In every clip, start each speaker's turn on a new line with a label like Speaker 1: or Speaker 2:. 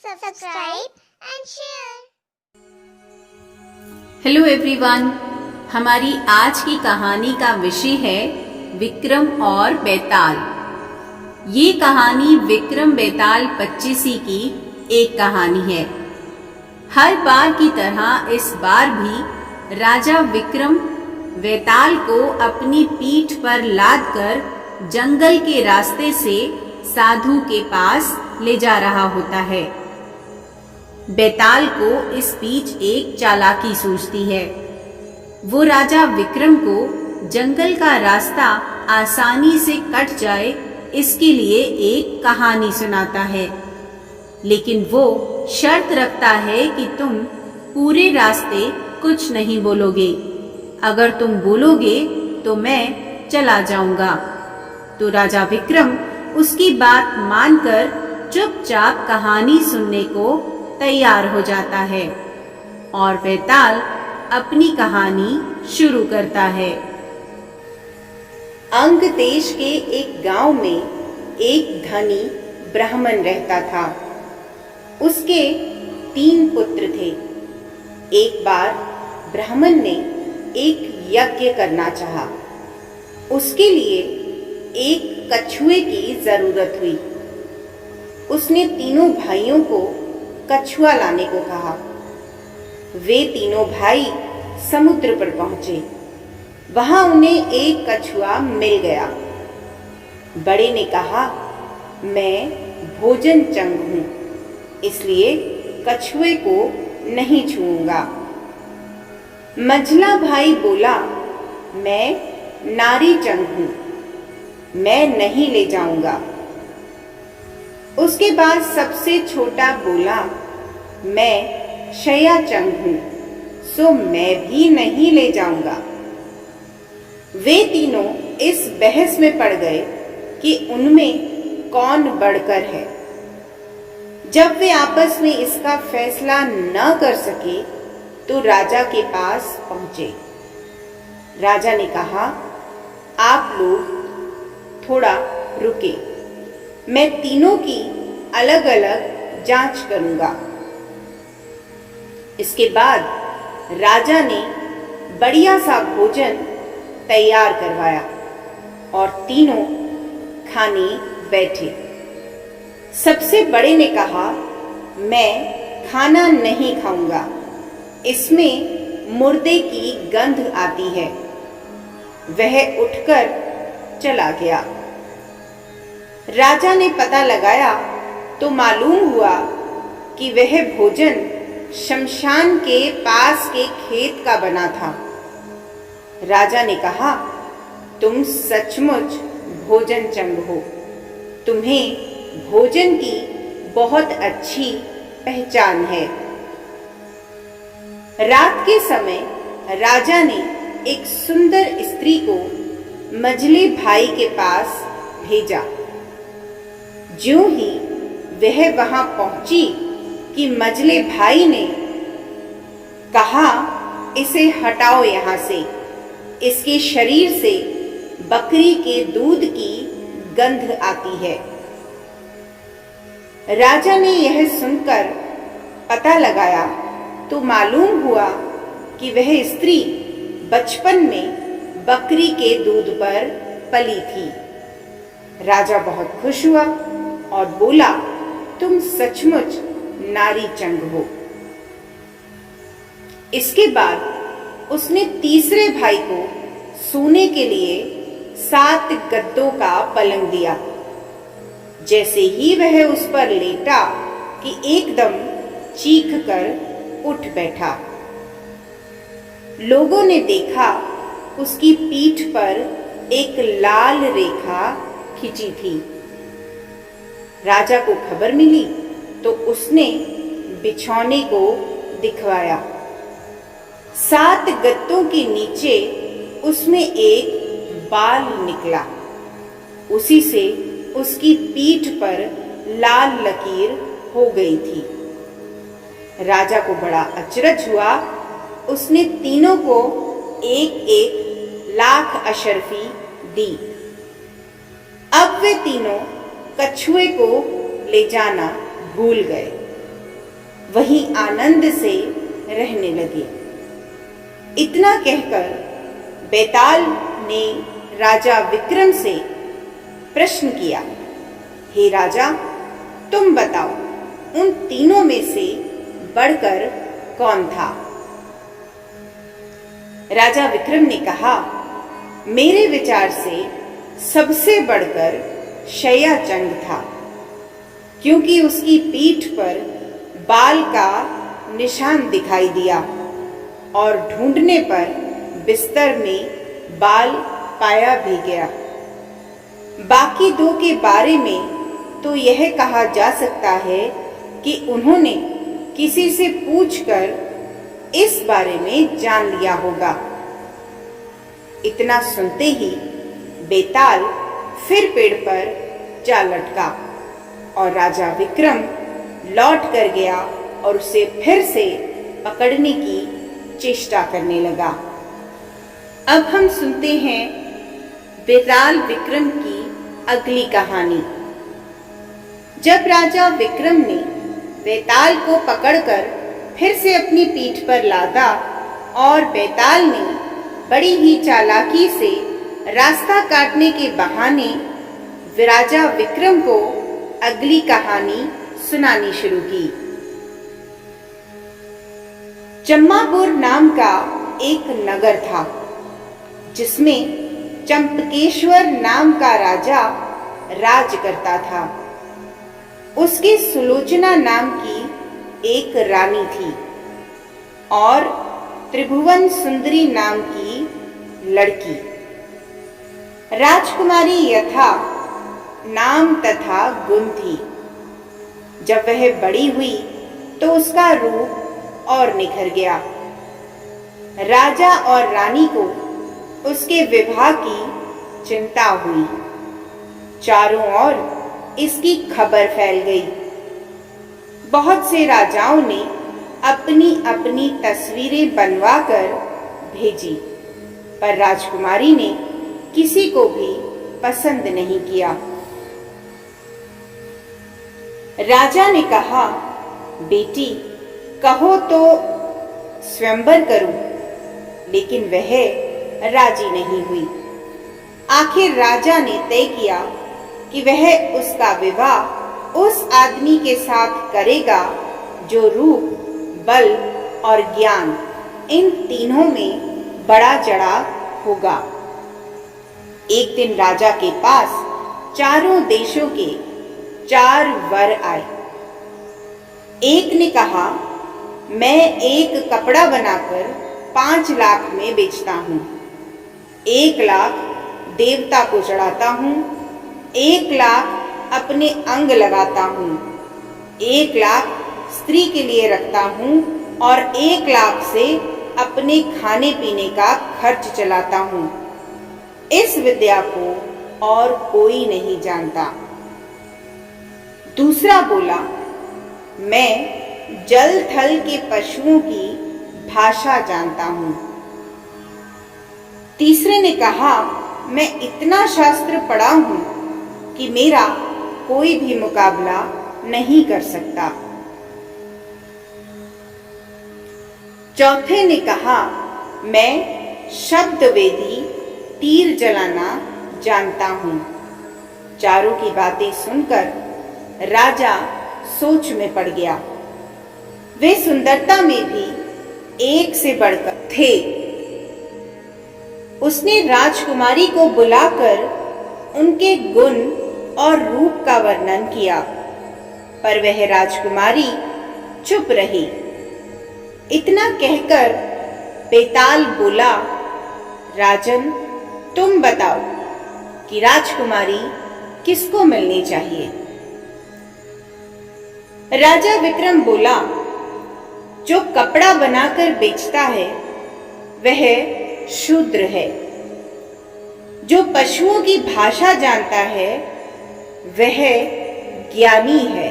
Speaker 1: subscribe and share.
Speaker 2: Hello everyone, हमारी आज की कहानी का विषय है विक्रम और बेताल। ये कहानी विक्रम बेताल पच्चीसी की एक कहानी है। हर बार की तरह इस बार भी राजा विक्रम बेताल को अपनी पीठ पर लादकर जंगल के रास्ते से साधु के पास ले जा रहा होता है। बेताल को इस बीच एक चालाकी सूझती है। वो राजा विक्रम को जंगल का रास्ता आसानी से कट जाए इसके लिए एक कहानी सुनाता है, लेकिन वो शर्त रखता है कि तुम पूरे रास्ते कुछ नहीं बोलोगे। अगर तुम बोलोगे तो मैं चला जाऊंगा। तो राजा विक्रम उसकी बात मानकर चुपचाप कहानी सुनने को तैयार हो जाता है और बेताल अपनी कहानी शुरू करता है। अंग देश के एक गांव में एक धनी ब्राह्मण रहता था। उसके 3 पुत्र थे। एक बार ब्राह्मण ने एक यज्ञ करना चाहा। उसके लिए एक कछुए की जरूरत हुई। उसने तीनों भाइयों को कछुआ लाने को कहा। वे तीनों भाई समुद्र पर पहुंचे। वहां उन्हें एक कछुआ मिल गया। बड़े ने कहा, मैं भोजन चंग हूं, इसलिए कछुए को नहीं छूऊंगा। मझला भाई बोला, मैं नारी चंग हूं, मैं नहीं ले जाऊंगा। उसके बाद सबसे छोटा बोला, मैं शया चंग हूं, सो मैं भी नहीं ले जाऊंगा। वे तीनों इस बहस में पड़ गए कि उनमें कौन बढ़कर है। जब वे आपस में इसका फैसला न कर सके तो राजा के पास पहुंचे। राजा ने कहा, आप लोग थोड़ा रुके, मैं तीनों की अलग अलग जांच करूंगा। इसके बाद राजा ने बढ़िया सा भोजन तैयार करवाया और तीनों खाने बैठे। सबसे बड़े ने कहा, मैं खाना नहीं खाऊंगा, इसमें मुर्दे की गंध आती है। वह उठकर चला गया। राजा ने पता लगाया तो मालूम हुआ कि वह भोजन शमशान के पास के खेत का बना था। राजा ने कहा, तुम सचमुच भोजन चंग हो, तुम्हें भोजन की बहुत अच्छी पहचान है। रात के समय राजा ने एक सुंदर स्त्री को मझले भाई के पास भेजा। ज्यों ही वह वहां पहुंची कि मझले भाई ने कहा, इसे हटाओ यहां से, इसके शरीर से बकरी के दूध की गंध आती है। राजा ने यह सुनकर पता लगाया तो मालूम हुआ कि वह स्त्री बचपन में बकरी के दूध पर पली थी। राजा बहुत खुश हुआ और बोला, तुम सचमुच नारी चंग हो। इसके बाद उसने तीसरे भाई को सोने के लिए 7 गद्दों का पलंग दिया। जैसे ही वह उस पर लेटा कि एकदम चीख कर उठ बैठा। लोगों ने देखा उसकी पीठ पर एक लाल रेखा खिंची थी। राजा को खबर मिली तो उसने बिछौने को दिखवाया। 7 गद्दों के नीचे उसमें एक बाल निकला। उसी से उसकी पीठ पर लाल लकीर हो गई थी। राजा को बड़ा अचरज हुआ। उसने तीनों को 1-1 लाख अशर्फी दी। अब वे तीनों कछुए को ले जाना भूल गए। वहीं आनंद से रहने लगे। इतना कहकर बेताल ने राजा विक्रम से प्रश्न किया, हे राजा, तुम बताओ, उन तीनों में से बढ़कर कौन था? राजा विक्रम ने कहा, मेरे विचार से सबसे बढ़कर शयाचंड था, क्योंकि उसकी पीठ पर बाल का निशान दिखाई दिया और ढूंढने पर बिस्तर में बाल पाया भी गया। बाकी दो के बारे में तो यह कहा जा सकता है कि उन्होंने किसी से पूछकर इस बारे में जान लिया होगा। इतना सुनते ही बेताल फिर पेड़ पर जा लटका और राजा विक्रम लौट कर गया और उसे फिर से पकड़ने की चेष्टा करने लगा। अब हम सुनते हैं बेताल विक्रम की अगली कहानी। जब राजा विक्रम ने बेताल को पकड़कर फिर से अपनी पीठ पर लादा और बेताल ने बड़ी ही चालाकी से रास्ता काटने के बहाने राजा विक्रम को अगली कहानी सुनानी शुरू की। चम्मापुर नाम का एक नगर था, जिसमें चंपकेश्वर नाम का राजा राज करता था। उसकी सुलोचना नाम की एक रानी थी और त्रिभुवन सुंदरी नाम की लड़की। राजकुमारी यथा नाम तथा गुण थी। जब वह बड़ी हुई तो उसका रूप और निखर गया। राजा और रानी को उसके विवाह की चिंता हुई। चारों ओर इसकी खबर फैल गई। बहुत से राजाओं ने अपनी अपनी तस्वीरें बनवाकर भेजी, पर राजकुमारी ने किसी को भी पसंद नहीं किया। राजा ने कहा, बेटी, कहो तो स्वयंवर करूं, लेकिन वह राजी नहीं हुई। आखिर राजा ने तय किया कि वह उसका विवाह उस आदमी के साथ करेगा जो रूप, बल और ज्ञान इन तीनों में बड़ा चढ़ा होगा। एक दिन राजा के पास चारों देशों के 4 वर आए। एक ने कहा, मैं एक कपड़ा बनाकर 5 लाख में बेचता हूँ, 1 लाख देवता को चढ़ाता हूँ, 1 लाख अपने अंग लगाता हूँ, 1 लाख स्त्री के लिए रखता हूँ और 1 लाख से अपने खाने पीने का खर्च चलाता हूँ। इस विद्या को और कोई नहीं जानता। दूसरा बोला, मैं जल थल के पशुओं की भाषा जानता हूँ। तीसरे ने कहा, मैं इतना शास्त्र पढ़ा हूँ कि मेरा कोई भी मुकाबला नहीं कर सकता। चौथे ने कहा, मैं शब्द वेदी तीर जलाना जानता हूँ। चारों की बातें सुनकर राजा सोच में पड़ गया। वे सुंदरता में भी एक से बढ़कर थे। उसने राजकुमारी को बुलाकर उनके गुण और रूप का वर्णन किया, पर वह राजकुमारी चुप रही। इतना कहकर बेताल बोला, राजन, तुम बताओ कि राजकुमारी किसको मिलनी चाहिए? राजा विक्रम बोला, जो कपड़ा बनाकर बेचता है वह शूद्र है, जो पशुओं की भाषा जानता है वह ज्ञानी है,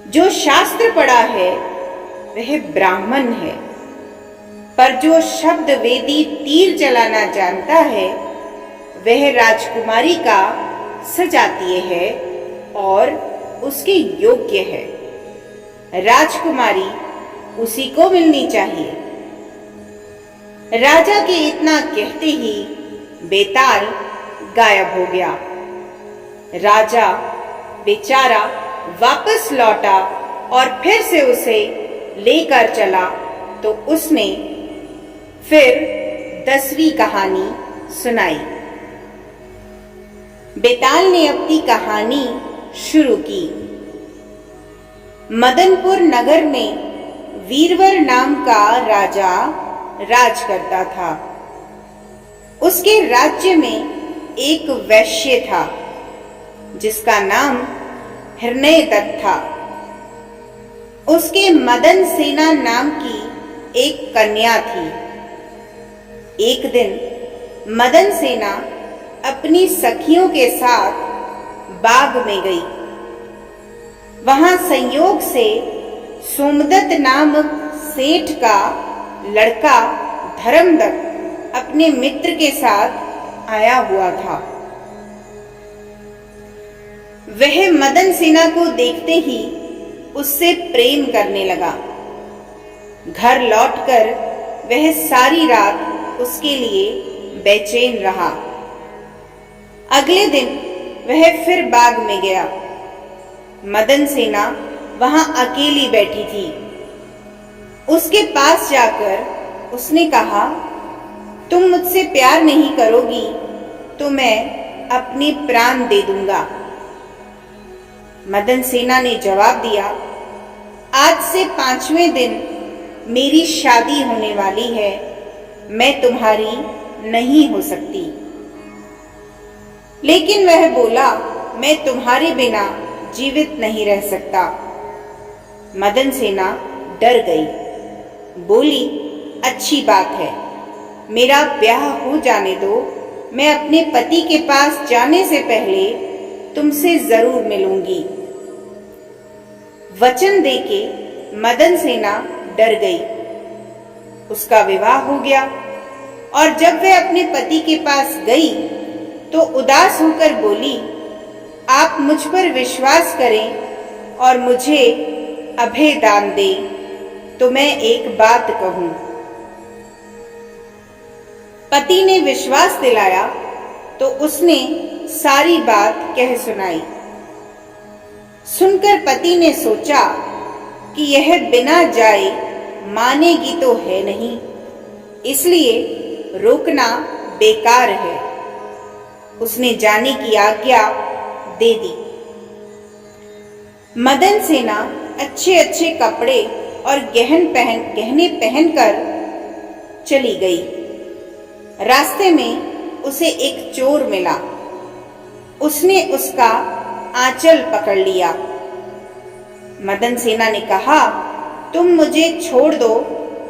Speaker 2: जो शास्त्र पढ़ा है वह ब्राह्मण है, पर जो शब्द वेदी तीर चलाना जानता है वह राजकुमारी का सजातीय है और उसके योग्य है। राजकुमारी उसी को मिलनी चाहिए। राजा के इतना कहते ही बेताल गायब हो गया। राजा बेचारा वापस लौटा और फिर से उसे लेकर चला तो उसने फिर 10वीं कहानी सुनाई। बेताल ने अपनी कहानी शुरू की। मदनपुर नगर में वीरवर नाम का राजा राज करता था। उसके राज्य में एक वैश्य था जिसका नाम हिरण्यदत्त था। उसके मदन सेना नाम की एक कन्या थी। एक दिन मदन सेना अपनी सखियों के साथ बाग में गई। वहां संयोग से सोमदत्त नामक सेठ का लड़का धर्मदत्त अपने मित्र के साथ आया हुआ था। वह मदन सेना को देखते ही उससे प्रेम करने लगा। घर लौटकर वह सारी रात उसके लिए बेचैन रहा। अगले दिन वह फिर बाग में गया। मदन सेना वहां अकेली बैठी थी। उसके पास जाकर उसने कहा, तुम मुझसे प्यार नहीं करोगी तो मैं अपने प्राण दे दूंगा। मदन सेना ने जवाब दिया, आज से 5वें दिन मेरी शादी होने वाली है, मैं तुम्हारी नहीं हो सकती। लेकिन वह बोला, मैं तुम्हारे बिना जीवित नहीं रह सकता। मदन सेना डर गई, बोली, अच्छी बात है, मेरा ब्याह हो जाने दो, मैं अपने पति के पास जाने से पहले तुमसे जरूर मिलूंगी। वचन देके मदन सेना डर गई। उसका विवाह हो गया और जब वह अपने पति के पास गई तो उदास होकर बोली, आप मुझ पर विश्वास करें और मुझे अभय दान दें तो मैं एक बात कहूं। पति ने विश्वास दिलाया तो उसने सारी बात कह सुनाई। सुनकर पति ने सोचा कि यह बिना जाए मानेगी तो है नहीं, इसलिए रोकना बेकार है। उसने जाने की आज्ञा दे दी। मदन सेना अच्छे अच्छे कपड़े और गहने पहनकर चली गई। रास्ते में उसे एक चोर मिला। उसने उसका आंचल पकड़ लिया। मदन सेना ने कहा, तुम मुझे छोड़ दो,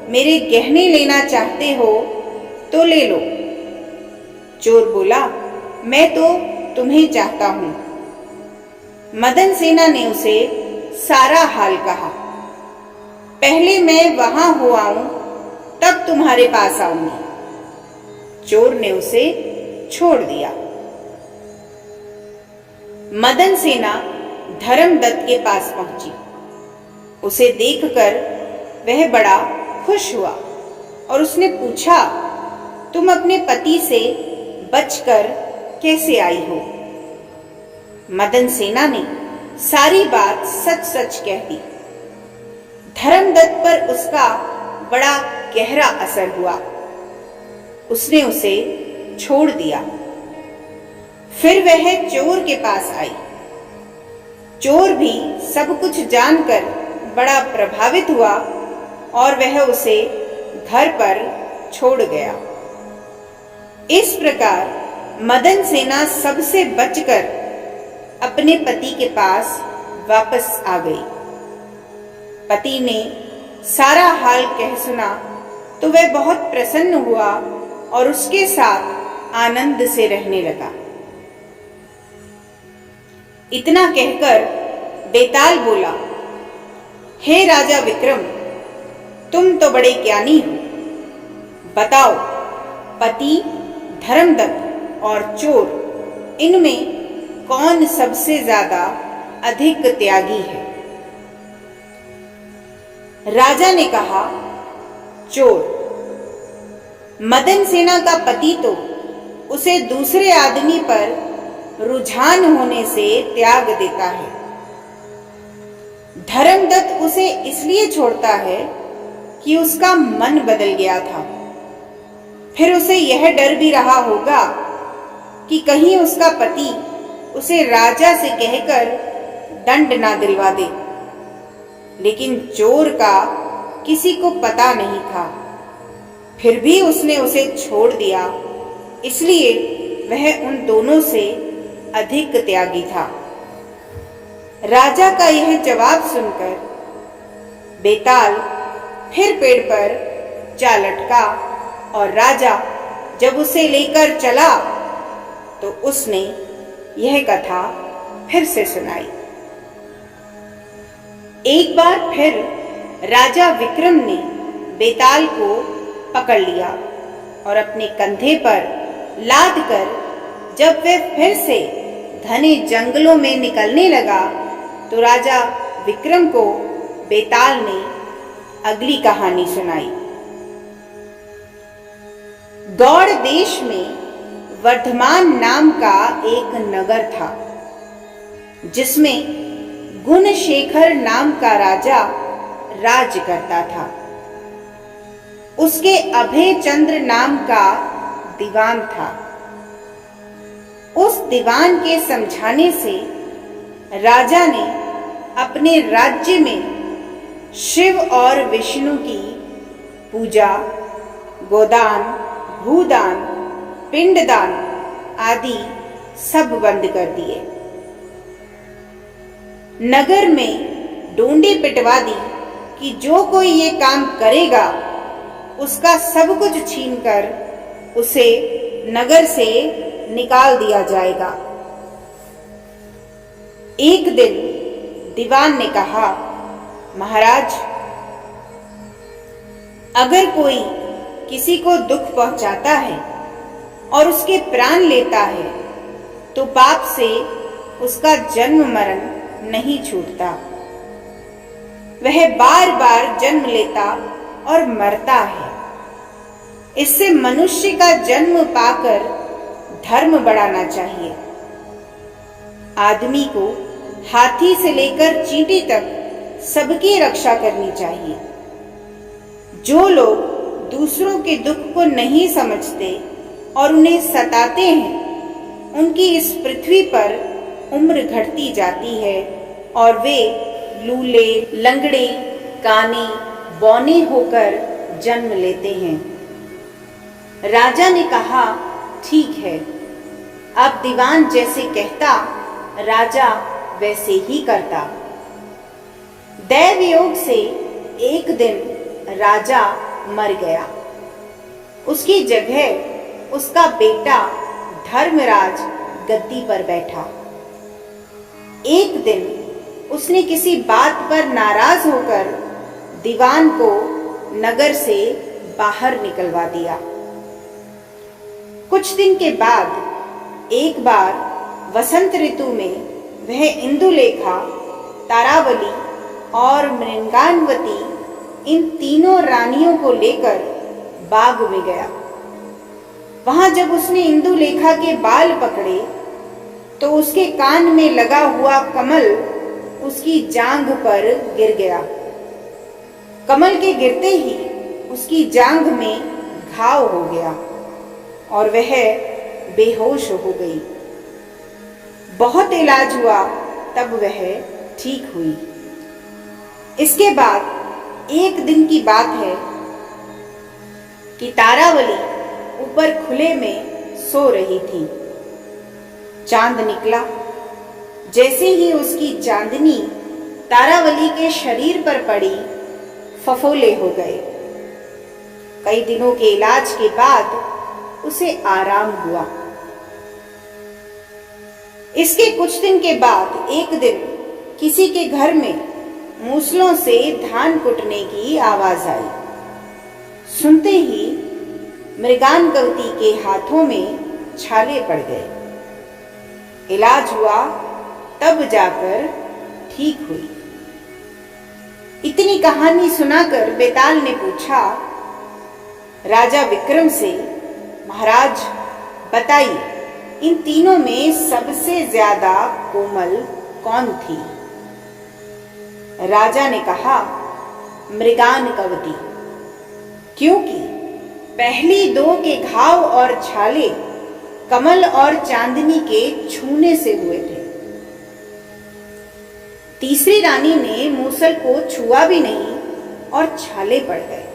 Speaker 2: मेरे गहने लेना चाहते हो तो ले लो। चोर बोला, मैं तो तुम्हें चाहता हूं। मदन सेना ने उसे सारा हाल कहा। पहले मैं वहां हो आऊं तब तुम्हारे पास आऊंगी। चोर ने उसे छोड़ दिया। मदन सेना धर्मदत्त के पास पहुंची। उसे देखकर वह बड़ा खुश हुआ और उसने पूछा, तुम अपने पति से बचकर कैसे आई हो? मदन सेना ने सारी बात सच सच कह दी। धर्मदत्त पर उसका बड़ा गहरा असर हुआ। उसने उसे छोड़ दिया। फिर वह चोर के पास आई। चोर भी सब कुछ जानकर बड़ा प्रभावित हुआ और वह उसे घर पर छोड़ गया। इस प्रकार मदन सेना सबसे बचकर अपने पति के पास वापस आ गई। पति ने सारा हाल कह सुना तो वह बहुत प्रसन्न हुआ और उसके साथ आनंद से रहने लगा। इतना कहकर बेताल बोला, हे राजा विक्रम, तुम तो बड़े ज्ञानी हो। बताओ, पति, धर्मदत्त और चोर, इनमें कौन सबसे ज्यादा अधिक त्यागी है? राजा ने कहा, चोर। मदन सेना का पति तो उसे दूसरे आदमी पर रुझान होने से त्याग देता है। धर्मदत्त उसे इसलिए छोड़ता है कि उसका मन बदल गया था। फिर उसे यह डर भी रहा होगा कि कहीं उसका पति उसे राजा से कहकर दंड ना दिलवा दे। लेकिन चोर का किसी को पता नहीं था। फिर भी उसने उसे छोड़ दिया, इसलिए वह उन दोनों से अधिक त्यागी था। राजा का यह जवाब सुनकर बेताल फिर पेड़ पर जा लटका और राजा जब उसे लेकर चला तो उसने यह कथा फिर से सुनाई। एक बार फिर राजा विक्रम ने बेताल को पकड़ लिया और अपने कंधे पर लाद कर जब वह फिर से घने जंगलों में निकलने लगा तो राजा विक्रम को बेताल ने अगली कहानी सुनाई। गौड़ देश में वर्धमान नाम का एक नगर था, जिसमें गुणशेखर नाम का राजा राज करता था। उसके अभय चंद्र नाम का दीवान था। उस दीवान के समझाने से राजा ने अपने राज्य में शिव और विष्णु की पूजा, गोदान, भूदान, पिंडदान आदि सब बंद कर दिए। नगर में डोंडी पिटवा दी कि जो कोई ये काम करेगा उसका सब कुछ छीनकर उसे नगर से निकाल दिया जाएगा। एक दिन दीवान ने कहा, महाराज, अगर कोई किसी को दुख पहुंचाता है और उसके प्राण लेता है तो पाप से उसका जन्म मरण नहीं छूटता। वह बार बार जन्म लेता और मरता है। इससे मनुष्य का जन्म पाकर धर्म बढ़ाना चाहिए। आदमी को हाथी से लेकर चींटी तक सबकी रक्षा करनी चाहिए। जो लोग दूसरों के दुख को नहीं समझते और उन्हें सताते हैं, उनकी इस पृथ्वी पर उम्र घटती जाती है और वे लूले, लंगड़े, काने, बौने होकर जन्म लेते हैं। राजा ने कहा, ठीक है। अब दीवान जैसे कहता, राजा वैसे ही करता। दैव योग से एक दिन राजा मर गया। उसकी जगह उसका बेटा धर्मराज गद्दी पर बैठा। एक दिन उसने किसी बात पर नाराज होकर दीवान को नगर से बाहर निकलवा दिया। कुछ दिन के बाद एक बार वसंत ऋतु में वह इंदुलेखा, तारावली और मृंगानवती इन तीनों रानियों को लेकर बाग में गया। वहां जब उसने इंदुलेखा के बाल पकड़े तो उसके कान में लगा हुआ कमल उसकी जांघ पर गिर गया। कमल के गिरते ही उसकी जांघ में घाव हो गया और वह बेहोश हो गई। बहुत इलाज हुआ तब वह ठीक हुई। इसके बाद एक दिन की बात है कि तारावली ऊपर खुले में सो रही थी। चांद निकला। जैसे ही उसकी चांदनी तारावली के शरीर पर पड़ी, फफोले हो गए। कई दिनों के इलाज के बाद उसे आराम हुआ। इसके कुछ दिन के बाद एक दिन किसी के घर में मूसलों से धान कुटने की आवाज आई। सुनते ही मृगानकवती के हाथों में छाले पड़ गए। इलाज हुआ तब जाकर ठीक हुई। इतनी कहानी सुनाकर बेताल ने पूछा राजा विक्रम से, महाराज बताइए, इन तीनों में सबसे ज्यादा कोमल कौन थी? राजा ने कहा, मृगानकवती, क्योंकि पहली दो के घाव और छाले कमल और चांदनी के छूने से हुए थे। तीसरी रानी ने मूसल को छुआ भी नहीं और छाले पड़ गए।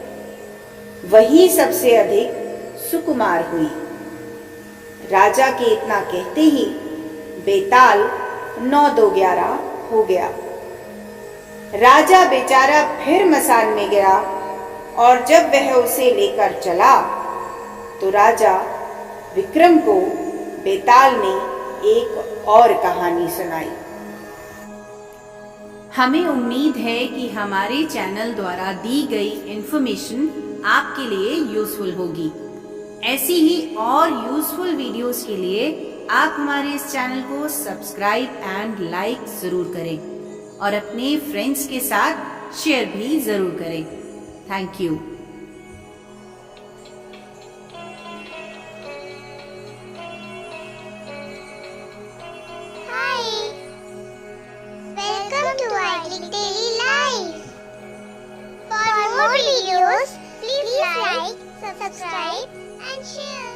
Speaker 2: वही सबसे अधिक सुकुमार हुई। राजा के इतना कहते ही बेताल 9-2-11 हो गया। राजा बेचारा फिर मसान में गया और जब वह उसे लेकर चला तो राजा विक्रम को बेताल ने एक और कहानी सुनाई।
Speaker 3: हमें उम्मीद है कि हमारे चैनल द्वारा दी गई इन्फॉर्मेशन आपके लिए यूजफुल होगी। ऐसी ही और यूजफुल वीडियोस के लिए आप हमारे इस चैनल को सब्सक्राइब एंड लाइक जरूर करें और अपने फ्रेंड्स के साथ शेयर भी जरूर करें। Thank you.
Speaker 1: Welcome to Idyllic Daily Life. For more videos, please like, subscribe and share.